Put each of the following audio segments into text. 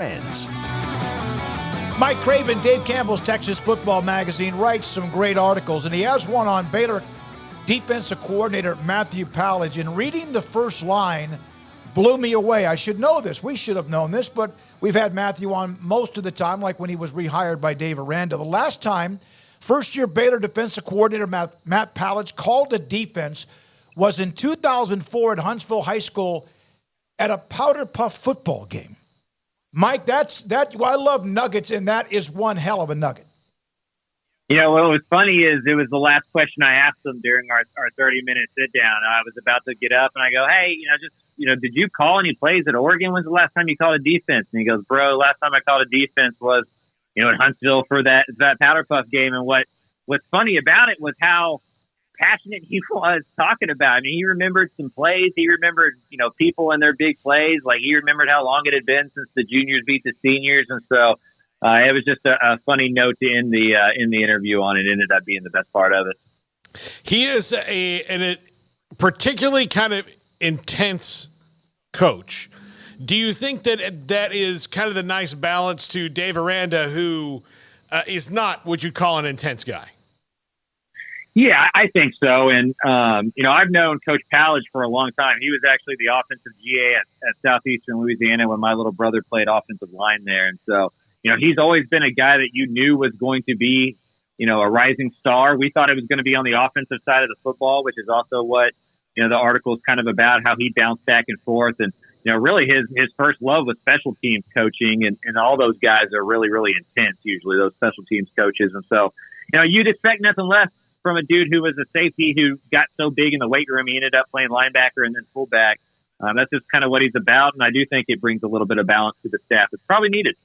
Fans. Mike Craven, Dave Campbell's Texas Football Magazine, writes some great articles, and he has one on Baylor defensive coordinator Matthew Powledge. And reading the first line blew me away. I should know this. We should have known this, but we've had Matthew on most of the time, like when he was rehired by Dave Aranda. The last time first-year Baylor defensive coordinator Matt Powledge called a defense was in 2004 at Huntsville High School at a powder puff football game. Mike, I love nuggets, and that is one hell of a nugget. You know, what was funny is it was the last question I asked him during our 30-minute sit-down. I was about to get up, and I go, hey, did you call any plays at Oregon? When's the last time you called a defense? And he goes, bro, last time I called a defense was, at Huntsville for that powder puff game. And what's funny about it was how passionate he was talking about. I mean, he remembered some plays. He remembered, people and their big plays. Like, he remembered how long it had been since the juniors beat the seniors. And so it was just a funny note to end the interview on. It ended up being the best part of it. He is a particularly kind of intense coach. Do you think that is kind of the nice balance to Dave Aranda, who is not what you'd call an intense guy? Yeah, I think so. And, I've known Coach Powledge for a long time. He was actually the offensive GA at Southeastern Louisiana when my little brother played offensive line there. And so, he's always been a guy that you knew was going to be, a rising star. We thought it was going to be on the offensive side of the football, which is also what, the article is kind of about, how he bounced back and forth. And, really his first love was special teams coaching, and all those guys are really, really intense, usually, those special teams coaches. And so, you'd expect nothing less from a dude who was a safety who got so big in the weight room, he ended up playing linebacker and then fullback. That's just kind of what he's about, and I do think it brings a little bit of balance to the staff. It's probably needed.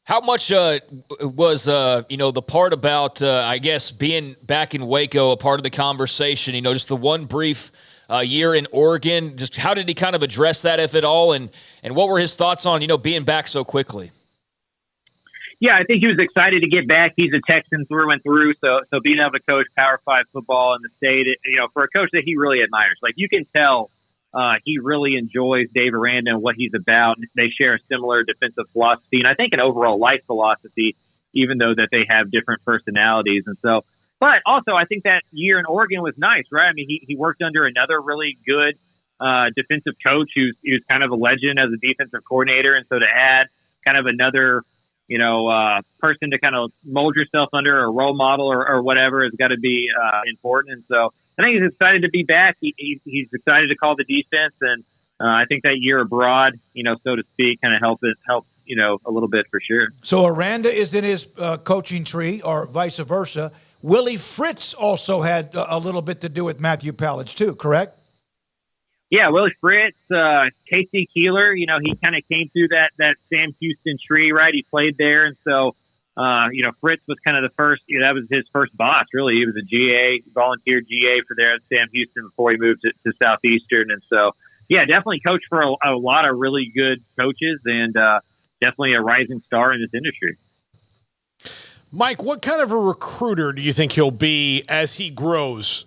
How much was, the part about, I guess, being back in Waco, a part of the conversation, just the one brief year in Oregon? Just how did he kind of address that, if at all, and what were his thoughts on, being back so quickly? Yeah, I think he was excited to get back. He's a Texan through and through, so being able to coach Power 5 football in the state, for a coach that he really admires. Like, you can tell he really enjoys Dave Aranda and what he's about. They share a similar defensive philosophy, and I think an overall life philosophy, even though that they have different personalities. And so, but also I think that year in Oregon was nice, right? I mean, he worked under another really good defensive coach who's kind of a legend as a defensive coordinator. And so to add kind of another, person to kind of mold yourself under, a role model or whatever, has got to be important. And so I think he's excited to be back. He's excited to call the defense. And I think that year abroad, so to speak, kind of helped, a little bit for sure. So Aranda is in his coaching tree, or vice versa. Willie Fritz also had a little bit to do with Matthew Powledge too, correct? Yeah, Willie Fritz, Casey Keeler, he kind of came through that Sam Houston tree, right? He played there. And so, Fritz was kind of the first, that was his first boss, really. He was a GA, volunteer GA for there at Sam Houston before he moved to Southeastern. And so, yeah, definitely coached for a lot of really good coaches, and definitely a rising star in this industry. Mike, what kind of a recruiter do you think he'll be as he grows?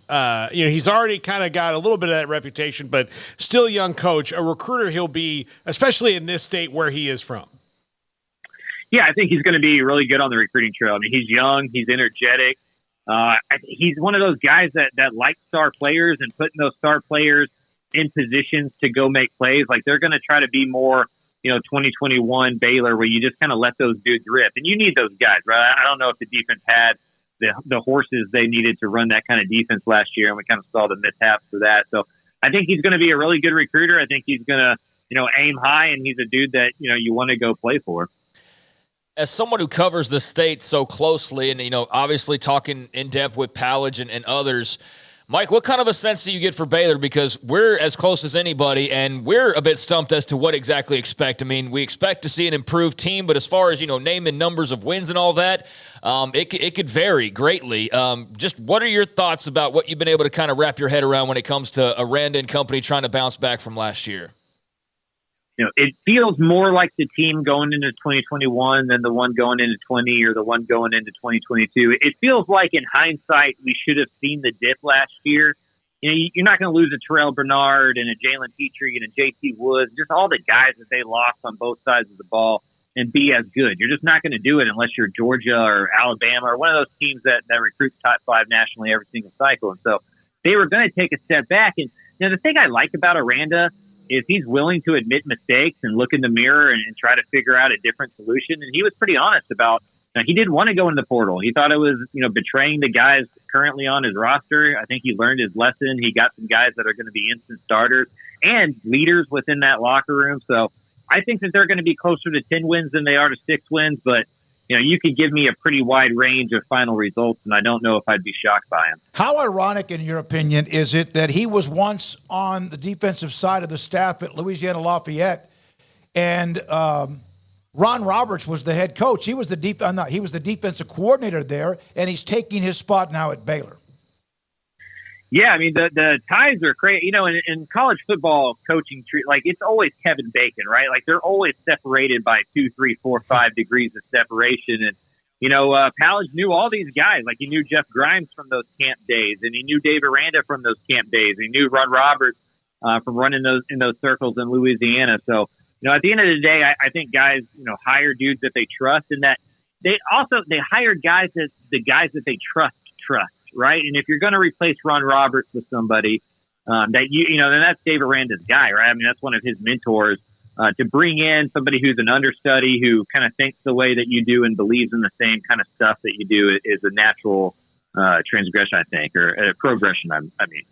He's already kind of got a little bit of that reputation, but still a young coach. A recruiter he'll be, especially in this state where he is from. Yeah, I think he's going to be really good on the recruiting trail. I mean, he's young, he's energetic. He's one of those guys that likes star players and putting those star players in positions to go make plays. Like, they're going to try to be more 2021 Baylor, where you just kind of let those dudes rip. And you need those guys, right? I don't know if the defense had the horses they needed to run that kind of defense last year, and we kind of saw the mishaps for that. So I think he's going to be a really good recruiter. I think he's going to, aim high, and he's a dude that, you want to go play for. As someone who covers the state so closely and, obviously talking in depth with Powledge and others, Mike, what kind of a sense do you get for Baylor? Because we're as close as anybody, and we're a bit stumped as to what exactly expect. I mean, we expect to see an improved team, but as far as, name and numbers of wins and all that, it could vary greatly. Just what are your thoughts about what you've been able to kind of wrap your head around when it comes to Aranda and company trying to bounce back from last year? It feels more like the team going into 2021 than the one going into 20 or the one going into 2022. It feels like, in hindsight, we should have seen the dip last year you're not going to lose a Terrell Bernard and a Jalen Petrie and a JT Woods, just all the guys that they lost on both sides of the ball, and be as good. You're just not going to do it unless you're Georgia or Alabama or one of those teams that recruits top 5 nationally every single cycle. And so they were going to take a step back. And the thing I like about Aranda is he's willing to admit mistakes and look in the mirror and try to figure out a different solution. And he was pretty honest about he didn't want to go in the portal. He thought it was, betraying the guys currently on his roster. I think he learned his lesson. He got some guys that are going to be instant starters and leaders within that locker room. So I think that they're going to be closer to 10 wins than they are to 6 wins. But, you could give me a pretty wide range of final results, and I don't know if I'd be shocked by him. How ironic, in your opinion, is it that he was once on the defensive side of the staff at Louisiana Lafayette, and Ron Roberts was the head coach. He was the he was the defensive coordinator there, and he's taking his spot now at Baylor. Yeah, I mean, the ties are crazy. In college football coaching, it's always Kevin Bacon, right? Like, they're always separated by 2, 3, 4, 5 degrees of separation. And, Powledge knew all these guys. Like, he knew Jeff Grimes from those camp days, and he knew Dave Aranda from those camp days. He knew Ron Roberts from running in those circles in Louisiana. So, at the end of the day, I think guys, hire dudes that they trust, and that they hire guys that the guys that they trust. Right. And if you're going to replace Ron Roberts with somebody then that's Dave Aranda's guy, right? I mean, that's one of his mentors. To bring in somebody who's an understudy, who kind of thinks the way that you do and believes in the same kind of stuff that you do, is a natural transgression, I think, or a progression. I mean,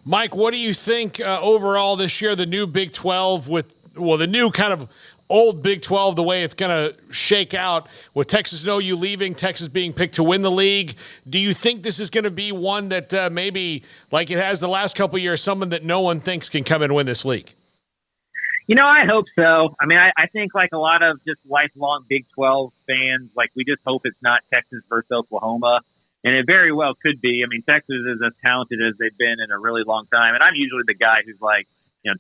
Mike, what do you think overall this year? The new Big 12 the new kind of old Big 12, the way it's going to shake out with Texas and OU leaving, Texas being picked to win the league. Do you think this is going to be one that maybe, like it has the last couple of years, someone that no one thinks can come and win this league? I hope so. I mean, I think like a lot of just lifelong Big 12 fans, like we just hope it's not Texas versus Oklahoma. And it very well could be. I mean, Texas is as talented as they've been in a really long time. And I'm usually the guy who's like,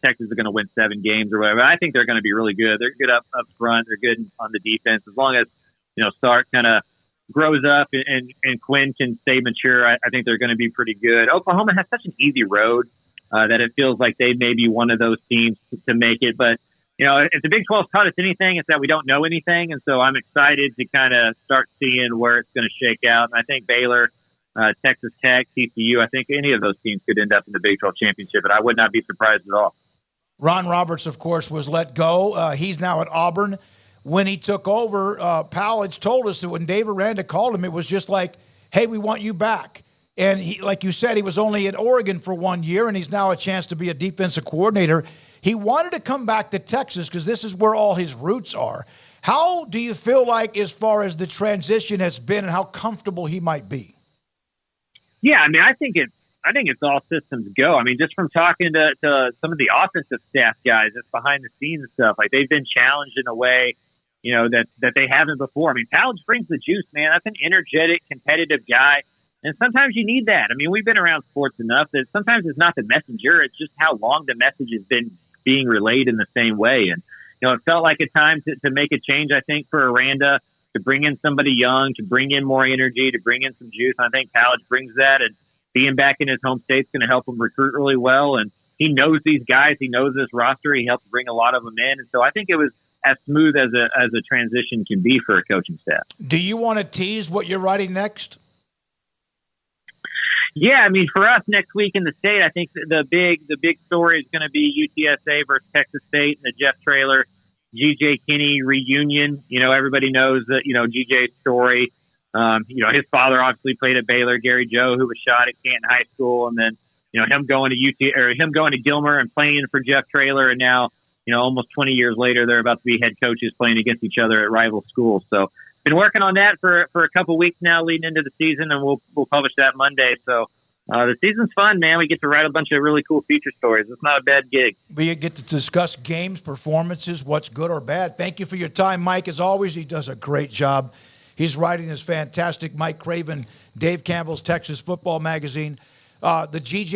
Texas is going to win 7 games or whatever. I think they're going to be really good. They're good up front. They're good on the defense. As long as, Sark kind of grows up and Quinn can stay mature, I think they're going to be pretty good. Oklahoma has such an easy road that it feels like they may be one of those teams to make it. But, if the Big 12 taught us anything, it's that we don't know anything. And so I'm excited to kind of start seeing where it's going to shake out. And I think Baylor, Texas Tech, TCU, I think any of those teams could end up in the Big 12 championship, and I would not be surprised at all. Ron Roberts, of course, was let go. He's now at Auburn. When he took over, Powledge told us that when Dave Aranda called him, it was just like, hey, we want you back. And he, like you said, he was only at Oregon for 1 year, and he's now a chance to be a defensive coordinator. He wanted to come back to Texas because this is where all his roots are. How do you feel like as far as the transition has been and how comfortable he might be? Yeah, I mean, I think it's all systems go. I mean, just from talking to some of the offensive staff guys, just behind the scenes stuff, like they've been challenged in a way, that they haven't before. I mean, Powledge brings the juice, man. That's an energetic, competitive guy. And sometimes you need that. I mean, we've been around sports enough that sometimes it's not the messenger. It's just how long the message has been being relayed in the same way. And, it felt like a time to make a change, I think, for Aranda, to bring in somebody young, to bring in more energy, to bring in some juice. And I think Powledge brings that, and being back in his home state is going to help him recruit really well. And he knows these guys. He knows this roster. He helped bring a lot of them in. And so I think it was as smooth as a transition can be for a coaching staff. Do you want to tease what you're writing next? Yeah, I mean, for us next week in the state, I think the big story is going to be UTSA versus Texas State and the Jeff Traylor, GJ Kinney reunion. Everybody knows that, GJ's story. His father obviously played at Baylor, Gary Joe, who was shot at Canton High School, and then, him going to Gilmer and playing for Jeff Traylor, and now, almost 20 years later, they're about to be head coaches playing against each other at rival schools. So, been working on that for a couple weeks now, leading into the season, and we'll publish that Monday. So the season's fun, man. We get to write a bunch of really cool feature stories. It's not a bad gig. We get to discuss games, performances, what's good or bad. Thank you for your time, Mike. As always, he does a great job. His writing is fantastic. Mike Craven, Dave Campbell's Texas Football Magazine. The GJ